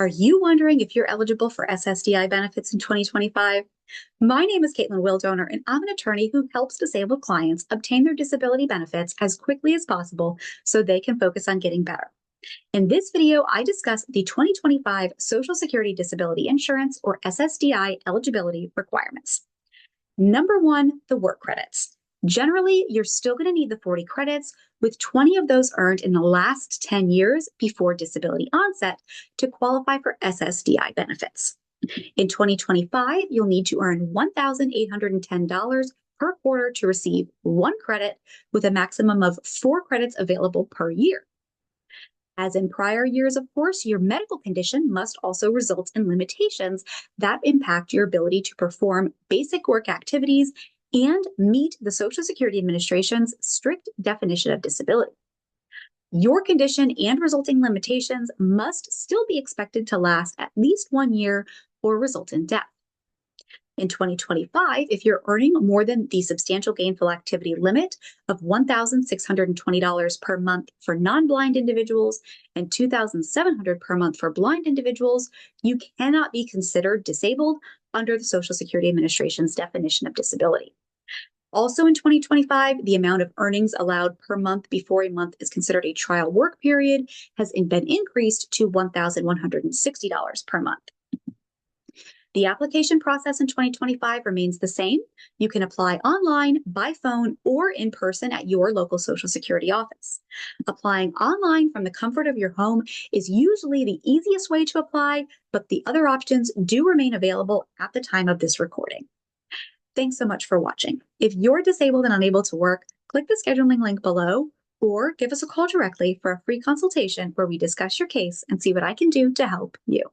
Are you wondering if you're eligible for SSDI benefits in 2025? My name is Caitlin Wildonor, and I'm an attorney who helps disabled clients obtain their disability benefits as quickly as possible so they can focus on getting better. In this video, I discuss the 2025 Social Security Disability Insurance, or SSDI, eligibility requirements. Number one, the work credits. Generally, you're still going to need the 40 credits, with 20 of those earned in the last 10 years before disability onset to qualify for SSDI benefits. In 2025, you'll need to earn $1,810 per quarter to receive 1 credit, with a maximum of 4 credits available per year. As in prior years, of course, your medical condition must also result in limitations that impact your ability to perform basic work activities and meet the Social Security Administration's strict definition of disability. Your condition and resulting limitations must still be expected to last at least 1 year or result in death. In 2025, if you're earning more than the substantial gainful activity limit of $1,620 per month for non-blind individuals and $2,700 per month for blind individuals, you cannot be considered disabled under the Social Security Administration's definition of disability. Also in 2025, the amount of earnings allowed per month before a month is considered a trial work period has been increased to $1,160 per month. The application process in 2025 remains the same. You can apply online, by phone, or in person at your local Social Security office. Applying online from the comfort of your home is usually the easiest way to apply, but the other options do remain available at the time of this recording. Thanks so much for watching. If you're disabled and unable to work, click the scheduling link below or give us a call directly for a free consultation where we discuss your case and see what I can do to help you.